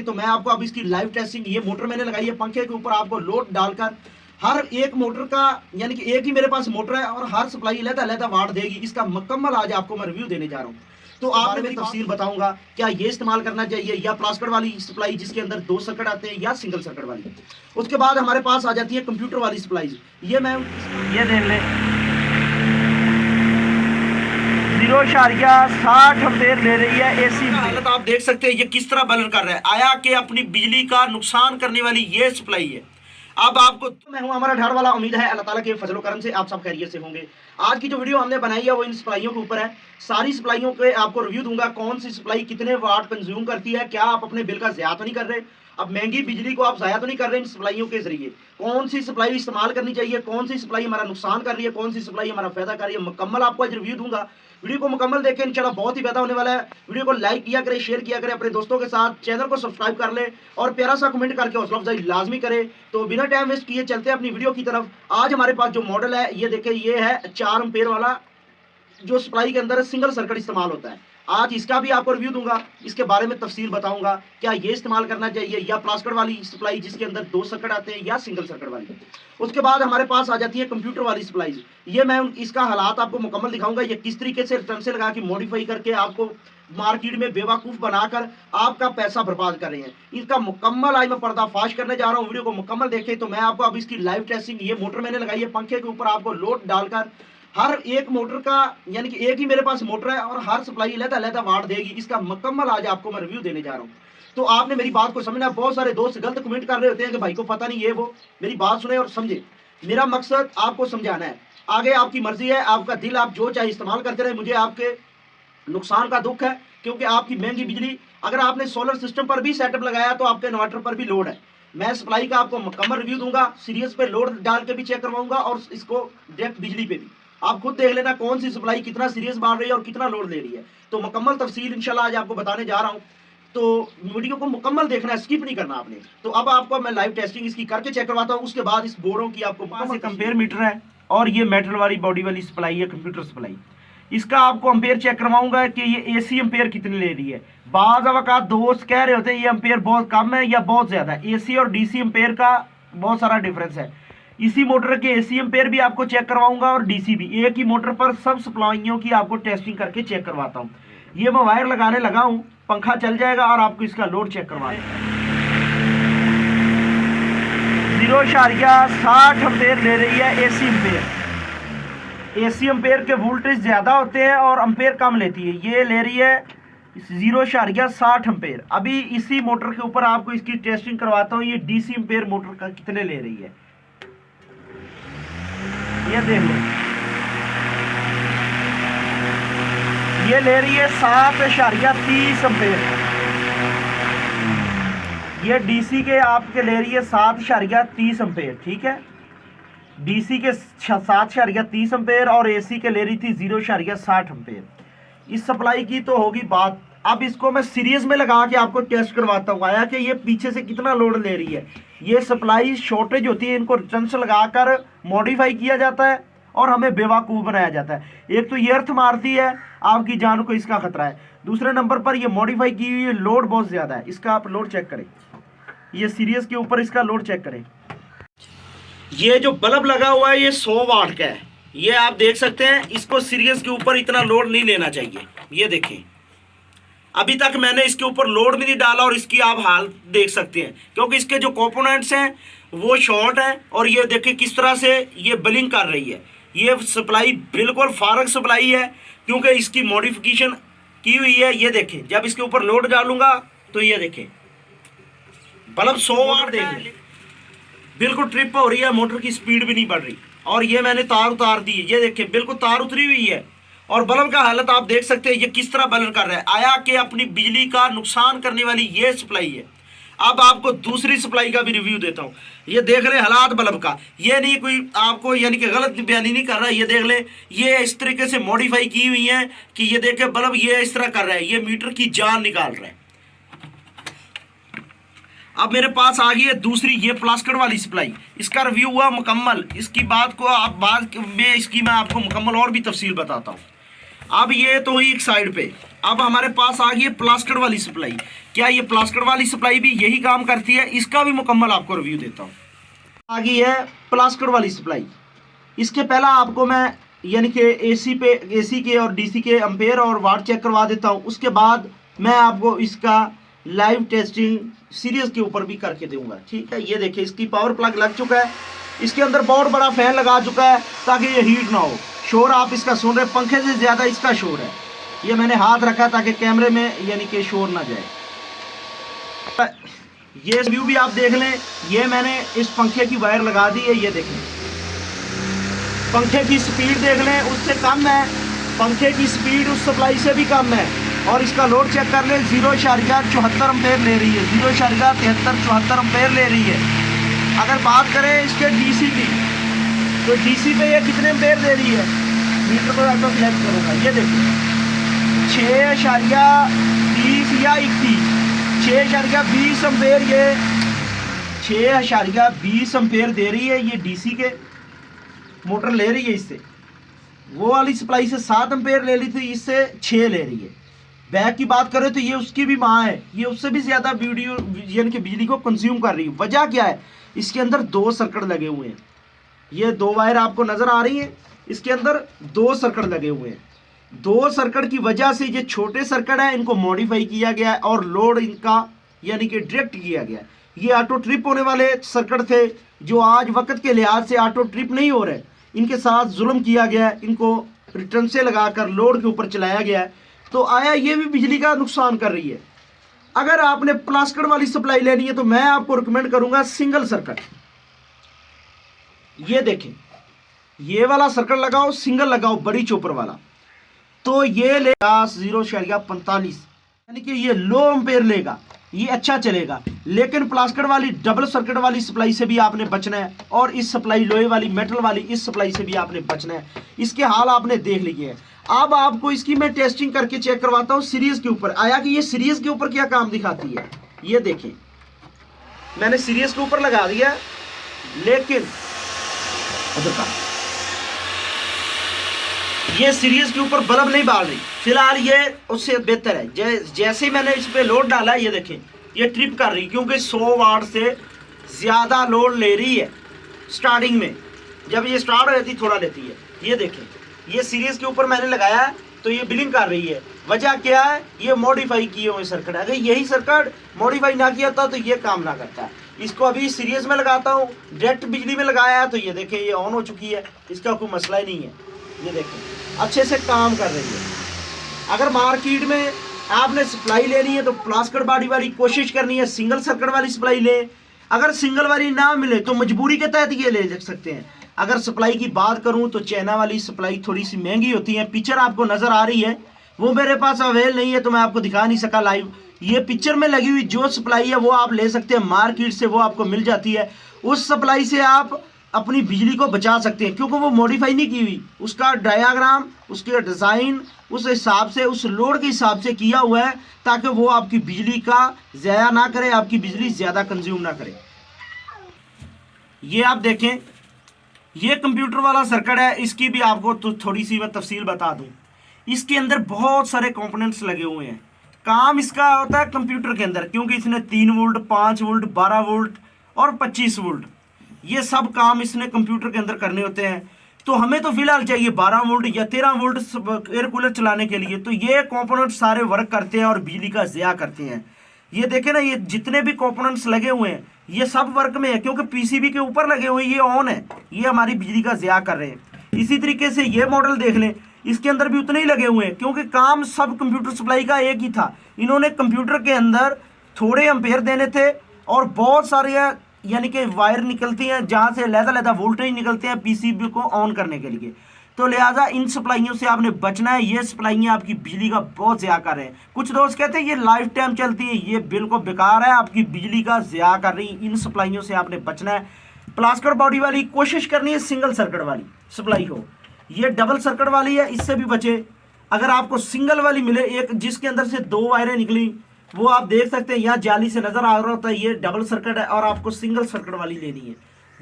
तो मैं आपको अब इसकी लाइव टेस्टिंग, ये मोटर मैंने लगाई है पंखे के ऊपर, आपको लोड डालकर हर एक मोटर का, यानी कि एक ही मेरे पास मोटर है और हर सप्लाई अलग-अलग वाट देगी, इसका मुकम्मल आज आपको मैं रिव्यू देने जा रहा हूँ। तो आपने मेरी तफसील बताऊंगा, क्या ये इस्तेमाल करना चाहिए या प्लास्टिक वाली सप्लाई जिसके अंदर 2 सर्किट आते हैं या सिंगल सर्किट वाली। उसके बाद हमारे पास आ जाती है कंप्यूटर वाली सप्लाई। ये मैं ये देख ले 0.60 एम्पेयर ले रही है एसी हालत आप देख सकते हैं, ये किस तरह बलर कर रहा है। आया कि अपनी बिजली का नुकसान करने वाली ये सप्लाई है। अब आपको मैं हूं हमारा ढाड़ वाला, उम्मीद है अल्लाह ताला के फजलो करम से आप सब खैरियत से होंगे। आज की जो वीडियो हमने बनाई है वो इन सप्लाइयों के ऊपर है। सारी सप्लाइयों के आपको रिव्यू दूंगा, कौन सी सप्लाई कितने वाट कंज्यूम करती है, क्या आप अपने बिल का ज़्यादा तो नहीं कर रहे, अब महंगी बिजली को आप ज़ाया तो नहीं कर रहे इन सप्लाइयों के जरिए। कौन सी सप्लाई इस्तेमाल करनी चाहिए, कौन सी सप्लाई हमारा नुकसान कर रही है, कौन सी सप्लाई हमारा फायदा कर रही है, मुकम्मल आपको आज रिव्यू दूंगा। वीडियो को मुकम्मल देखें, इंशाल्लाह बहुत ही फायदा होने वाला है। वीडियो को लाइक किया करें, शेयर किया करें अपने दोस्तों के साथ, चैनल को सब्सक्राइब कर ले और प्यारा सा कमेंट करके हौसला अफजाई लाजमी करे। तो बिना टाइम वेस्ट किए चलते हैं अपनी वीडियो की तरफ। आज हमारे पास जो मॉडल है ये देखें, ये है 4 एम्पेयर वाला जो सप्लाई के अंदर सिंगल सर्किट इस्तेमाल होता है। आज इसका भी आपको रिव्यू दूंगा, इसके बारे में तफसील बताऊंगा, क्या ये इस्तेमाल करना चाहिए या प्लास्टिक वाली सप्लाई जिसके अंदर 2 सर्किट आते हैं या सिंगल सर्किट वाली। उसके बाद हमारे पास आ जाती है कंप्यूटर वाली सप्लाई। ये मैं इसका हालात आपको मुकम्मल दिखाऊंगा, ये किस तरीके से रिटर्न से लगा के मॉडिफाई करके आपको मार्केट में बेवकूफ़ बनाकर आपका पैसा बर्बाद कर रहे हैं। इसका मुकम्मल आज मैं पर्दाफाश करने जा रहा हूँ। वीडियो को मुकम्मल देखें। तो मैं आपको अब इसकी लाइव टेस्टिंग, ये मोटर मैंने लगाई है पंखे के ऊपर, आपको लोड डालकर हर एक मोटर का, यानी कि एक ही मेरे पास मोटर है और हर सप्लाई अलग-अलग वाट देगी, इसका मुकम्मल आज आपको मैं रिव्यू देने जा रहा हूँ। तो आपने मेरी बात को समझना। बहुत सारे दोस्त गलत कमेंट कर रहे होते हैं कि भाई को पता नहीं ये वो। मेरी बात सुने और समझे, मेरा मकसद आपको समझाना है। आगे आपकी मर्जी है, आपका दिल, आप जो चाहे इस्तेमाल करते रहे। मुझे आपके नुकसान का दुख है, क्योंकि आपकी महंगी बिजली, अगर आपने सोलर सिस्टम पर भी सेटअप लगाया तो आपके इन्वर्टर पर भी लोड है। मैं सप्लाई का आपको मुकम्मल रिव्यू दूंगा, सीरीज पे लोड डाल के भी चेक करवाऊंगा और इसको डायरेक्ट बिजली पे भी। आप खुद देख लेना कौन सी सप्लाई कितना सीरियस मार रही है और कितना लोड ले रही है। तो मुकम्मल तफसील इंशाल्लाह आज आपको बताने जा रहा हूँ। तो वीडियो को मुकम्मल देखना है, स्किप नहीं करना आपने। तो अब आपको मैं लाइव टेस्टिंग इसकी करके चेक करवाता हूँ, उसके बाद इस बोर्डों की आपको पास एक अम्पेयर मीटर है और ये मेटल वाली बॉडी वाली सप्लाई है, कंप्यूटर सप्लाई। इसका आपको अम्पेयर चेक करवाऊंगा कि ये एसी अम्पेयर कितनी ले रही है। बाज़ अवकात दोस्त कह रहे होते हैं ये अम्पेयर बहुत कम है या बहुत ज़्यादा है। एसी और डीसी अम्पेयर का बहुत सारा डिफरेंस है। इसी मोटर के एसी एम्पेयर भी आपको चेक करवाऊंगा और डीसी भी। एक ही मोटर पर सब सप्लाइयों की आपको टेस्टिंग करके चेक करवाता हूं। ये मैं वायर लगाने लगा हूं, पंखा चल जाएगा और आपको इसका लोड चेक करवा 0.60 एम्पेयर ले रही है एसी एम्पेयर। एसी एम्पेयर के वोल्टेज ज़्यादा होते हैं और एम्पेयर कम लेती है। ये ले रही है 0.60 एम्पेयर। अभी इसी मोटर के ऊपर आपको इसकी टेस्टिंग करवाता हूँ, ये डीसी एम्पेयर मोटर का कितने ले रही है। ये देख लो, ये ले रही है 7.30 एम्पेयर। ये डीसी के आपके ले रही है 7.30 एम्पेयर। ठीक है, डीसी के 7.30 एम्पेयर और एसी के ले रही थी 0.60 एम्पेयर। इस सप्लाई की तो होगी बात। अब इसको मैं सीरीज में लगा के आपको टेस्ट करवाता हूँ, आया कि ये पीछे से कितना लोड ले रही है। ये सप्लाई शॉर्टेज होती है, इनको रिटर्न से लगाकर मॉडिफाई किया जाता है और हमें बेवकूफ़ बनाया जाता है। एक तो ये अर्थ मारती है, आपकी जान को इसका खतरा है। दूसरे नंबर पर ये मॉडिफाई की हुई है, लोड बहुत ज़्यादा है। इसका आप लोड चेक करें, ये सीरीज के ऊपर इसका लोड चेक करें। ये जो बल्ब लगा हुआ है ये 100 वाट का है, ये आप देख सकते हैं। इसको सीरीज के ऊपर इतना लोड नहीं लेना चाहिए। ये देखें, अभी तक मैंने इसके ऊपर लोड भी नहीं डाला और इसकी आप हाल देख सकते हैं, क्योंकि इसके जो कंपोनेंट्स हैं वो शॉर्ट हैं। और ये देखें किस तरह से ये ब्लिंक कर रही है। ये सप्लाई बिल्कुल फारग सप्लाई है, क्योंकि इसकी मॉडिफिकेशन की हुई है। ये देखें, जब इसके ऊपर लोड डालूंगा तो ये देखें बल्ब 100 वाट देखें, बिल्कुल ट्रिप हो रही है, मोटर की स्पीड भी नहीं बढ़ रही। और ये मैंने तार उतार दी है, ये देखें बिल्कुल तार उतरी हुई है। और बल्ब का हालत आप देख सकते हैं, ये किस तरह बलर कर रहा है। आया कि अपनी बिजली का नुकसान करने वाली ये सप्लाई है। अब आपको दूसरी सप्लाई का भी रिव्यू देता हूँ। ये देख ले हालात बल्ब का, ये नहीं कोई आपको यानी कि गलत बयानी नहीं कर रहा। ये देख ले, ये इस तरीके से मॉडिफाई की हुई है कि ये देखे बल्ब ये इस तरह कर रहा है, ये मीटर की जान निकाल रहा है। अब मेरे पास आ गई है दूसरी, ये प्लास्टिक वाली सप्लाई। इसका रिव्यू हुआ मुकम्मल। इसकी बात को आप बाद में इसकी मैं आपको मुकम्मल और भी तफसील बताता हूँ। अब ये तो हुई एक साइड पे, अब हमारे पास आ गई है प्लास्टर वाली सप्लाई। क्या ये प्लास्टर वाली सप्लाई भी यही काम करती है? इसका भी मुकम्मल आपको रिव्यू देता हूँ। आ गई है प्लास्टर वाली सप्लाई। इसके पहला आपको मैं यानी कि एसी के और डीसी के एम्पेयर और वाट चेक करवा देता हूँ। उसके बाद मैं आपको इसका लाइव टेस्टिंग सीरीज के ऊपर भी करके दूंगा। ठीक है, ये देखिए इसकी पावर प्लग लग चुका है। इसके अंदर बहुत बड़ा फैन लगा चुका है ताकि ये हीट ना हो। शोर आप इसका सुन रहे, पंखे से ज़्यादा इसका शोर है। ये मैंने हाथ रखा ताकि कैमरे में यानी कि शोर ना जाए। ये व्यू भी आप देख लें। ये मैंने इस पंखे की वायर लगा दी है। ये देखें, पंखे की स्पीड देख लें, उससे कम है। पंखे की स्पीड उस सप्लाई से भी कम है। और इसका लोड चेक कर लें, 0.74 एम्पेयर ले रही है, 0.7374 एम्पेयर ले रही है। अगर बात करें इसके डीसी की, तो डीसी पे ये कितने एम्पेयर दे रही है? मीटर को आपको सिलेक्ट करूँगा। ये देखिए 6.20 या 21, 6.20 एम्पेयर, ये 6.20 एम्पेयर दे रही है। ये डीसी के मोटर ले रही है इससे। वो वाली सप्लाई से 7 एम्पेयर ले ली थी, इससे 6 ले रही है। बैक की बात करें तो ये उसकी भी माँ है, ये उससे भी ज़्यादा वीडियो यानी कि बिजली को कंज्यूम कर रही है। वजह क्या है? इसके अंदर 2 सर्किट लगे हुए हैं। ये 2 वायर आपको नज़र आ रही हैं, इसके अंदर 2 सर्किट लगे हुए हैं। 2 सर्किट की वजह से ये छोटे सर्किट है, इनको मॉडिफाई किया गया है और लोड इनका यानी कि डायरेक्ट किया गया है। ये ऑटो ट्रिप होने वाले सर्किट थे जो आज वक्त के लिहाज से ऑटो ट्रिप नहीं हो रहे। इनके साथ जुल्म किया गया है, इनको रिटर्न से लगाकर लोड के ऊपर चलाया गया है। तो आया ये भी बिजली का नुकसान कर रही है। अगर आपने प्लास्टर वाली सप्लाई लेनी है तो मैं आपको रिकमेंड करूंगा सिंगल सर्किट। ये देखें, ये वाला सर्किट लगाओ, सिंगल लगाओ, बड़ी चोपर वाला, तो ये लेगा 0.45 यानी कि ये लो एम्पेयर लेगा, ये अच्छा चलेगा। लेकिन प्लास्टर वाली डबल सर्किट वाली सप्लाई से भी आपने बचना है और इस सप्लाई लोहे वाली मेटल वाली इस सप्लाई से भी आपने बचना है। इसके हाल आपने देख लिए हैं। अब आपको इसकी मैं टेस्टिंग करके चेक करवाता हूँ सीरीज के ऊपर। आया कि ये सीरीज के ऊपर क्या काम दिखाती है। ये देखें, मैंने सीरीज के ऊपर लगा दिया, लेकिन उधर का ये सीरीज के ऊपर बल्ब नहीं बाल रही। फिलहाल ये उससे बेहतर है। जैसे मैंने इस पे लोड डाला, ये देखें ये ट्रिप कर रही, क्योंकि 100 वाट से ज़्यादा लोड ले रही है। स्टार्टिंग में जब ये स्टार्ट हो जाती थोड़ा लेती है। ये देखें, ये सीरीज के ऊपर मैंने लगाया है तो ये बिलिंग कर रही है। वजह क्या है? ये मॉडिफाई किए हुए सर्किट है। अगर यही सर्किट मॉडिफाई ना किया था तो ये काम ना करता है। इसको अभी सीरीज में लगाता हूँ, डायरेक्ट बिजली में लगाया है तो ये देखें ये ऑन हो चुकी है, इसका कोई मसला ही नहीं है। ये देखें अच्छे से काम कर रही है। अगर मार्केट में आपने सप्लाई लेनी है तो प्लास्टर बॉडी वाली कोशिश करनी है, सिंगल सर्किट वाली सप्लाई ले। अगर सिंगल वाली ना मिले तो मजबूरी के तहत ये ले सकते हैं। अगर सप्लाई की बात करूं तो चाइना वाली सप्लाई थोड़ी सी महंगी होती है। पिक्चर आपको नज़र आ रही है, वो मेरे पास अवेल नहीं है तो मैं आपको दिखा नहीं सका लाइव। ये पिक्चर में लगी हुई जो सप्लाई है वो आप ले सकते हैं मार्केट से, वो आपको मिल जाती है। उस सप्लाई से आप अपनी बिजली को बचा सकते हैं, क्योंकि वो मॉडिफाई नहीं की हुई। उसका डायाग्राम, उसके डिज़ाइन उस हिसाब से, उस लोड के हिसाब से किया हुआ है ताकि वो आपकी बिजली का ज़ाया ना करे, आपकी बिजली ज़्यादा कंज्यूम ना करे। ये आप देखें, ये कंप्यूटर वाला सर्किट है। इसकी भी आपको तो थोड़ी सी मैं तफसील बता दूं। इसके अंदर बहुत सारे कंपोनेंट्स लगे हुए हैं। काम इसका होता है कंप्यूटर के अंदर, क्योंकि इसने 3 वोल्ट, 5 वोल्ट, 12 वोल्ट और 25 वोल्ट, ये सब काम इसने कंप्यूटर के अंदर करने होते हैं। तो हमें तो फिलहाल चाहिए 12 वोल्ट या 13 वोल्ट एयर कूलर चलाने के लिए। तो ये कंपोनेंट सारे वर्क करते हैं और बिजली का ज़ाया करते हैं। ये देखें ना, ये जितने भी कंपोनेंट्स लगे हुए हैं ये सब वर्क में है, क्योंकि पीसीबी के ऊपर लगे हुए ये ऑन है, ये हमारी बिजली का ज़ाया कर रहे हैं। इसी तरीके से ये मॉडल देख लें, इसके अंदर भी उतने ही लगे हुए हैं, क्योंकि काम सब कंप्यूटर सप्लाई का एक ही था। इन्होंने कंप्यूटर के अंदर थोड़े एम्पेयर देने थे और बहुत सारे यानी कि वायर निकलती हैं जहाँ से अलग-अलग वोल्टेज निकलते हैं पीसीबी को ऑन करने के लिए। तो लिहाजा इन सप्लाइयों से आपने बचना है। ये सप्लाइयाँ आपकी बिजली का बहुत ज़ाया कर रहे हैं। कुछ दोस्त कहते हैं ये लाइफ टाइम चलती है, ये बिल्कुल बेकार है, आपकी बिजली का ज़ाया कर रही है। इन सप्लाइयों से आपने बचना है। प्लास्टर बॉडी वाली कोशिश करनी है सिंगल सर्किट वाली सप्लाई हो। ये डबल सर्किट वाली है, इससे भी बचे। अगर आपको सिंगल वाली मिले, एक जिसके अंदर से 2 वायरें निकली, वो आप देख सकते हैं यहाँ जाली से नज़र आ रहा होता है, ये डबल सर्किट है और आपको सिंगल सर्किट वाली लेनी है।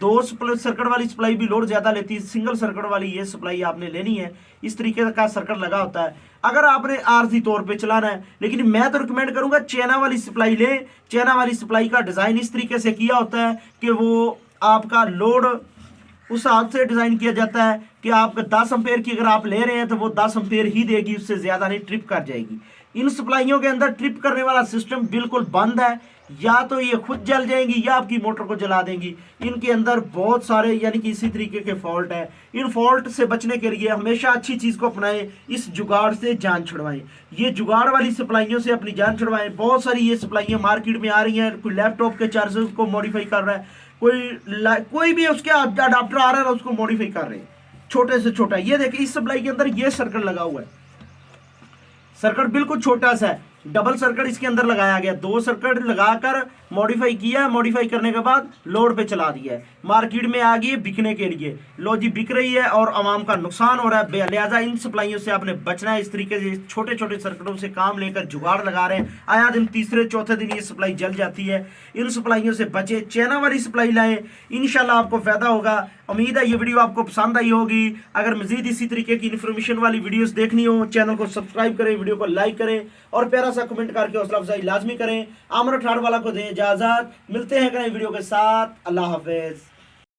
दो सर्किट वाली सप्लाई भी लोड ज़्यादा लेती है, सिंगल सर्किट वाली ये सप्लाई आपने लेनी है। इस तरीके का सर्किट लगा होता है। अगर आपने आरजी तौर पे चलाना है, लेकिन मैं तो रिकमेंड करूंगा चाइना वाली सप्लाई लें। चाइना वाली सप्लाई का डिज़ाइन इस तरीके से किया होता है कि वो आपका लोड उस हाथ से डिज़ाइन किया जाता है कि आपका 10 एम्पेयर की अगर आप ले रहे हैं तो वो 10 एम्पेयर ही देगी, उससे ज़्यादा नहीं, ट्रिप कर जाएगी। इन सप्लाइयों के अंदर ट्रिप करने वाला सिस्टम बिल्कुल बंद है, या तो ये खुद जल जाएंगी या आपकी मोटर को जला देंगी। इनके अंदर बहुत सारे यानी कि इसी तरीके के फॉल्ट है। इन फॉल्ट से बचने के लिए हमेशा अच्छी चीज़ को अपनाएं, इस जुगाड़ से जान छुड़वाएं। ये जुगाड़ वाली सप्लाइयों से अपनी जान छुड़वाएं। बहुत सारी ये सप्लाइयाँ मार्केट में आ रही हैं। कोई लैपटॉप के चार्जर को मॉडिफाई कर रहा है, कोई भी उसके अडाप्टर आ रहा है उसको मॉडिफाई कर रहे हैं, छोटे से छोटा। ये देखिए इस सप्लाई के अंदर ये सर्किट लगा हुआ है, सर्किट बिल्कुल छोटा सा है, डबल सर्किट इसके अंदर लगाया गया। 2 सर्किट लगाकर मॉडिफाई किया, मॉडिफाई करने के बाद लोड पे चला दिया है। मार्केट में आ गई है बिकने के लिए, लो जी बिक रही है और आवाम का नुकसान हो रहा है। लिहाजा इन सप्लाइयों से आपने बचना है। इस तरीके से छोटे छोटे सर्किटों से काम लेकर जुगाड़ लगा रहे हैं, आया दिन तीसरे चौथे दिन ये सप्लाई जल जाती है। इन सप्लाइयों से बचे, चाइना वाली सप्लाई लाएं, इंशाल्लाह आपको फायदा होगा। उम्मीद है ये वीडियो आपको पसंद आई होगी। अगर मजीद इसी तरीके की इन्फॉर्मेशन वाली वीडियोस देखनी हो, चैनल को सब्सक्राइब करें, वीडियो को लाइक करें और प्यारा सा कमेंट करके हौसला अफजाई लाजमी करें। आमर ठाड़ वाला को दें इजाजत। मिलते हैं करें वीडियो के साथ। अल्लाह हाफिज।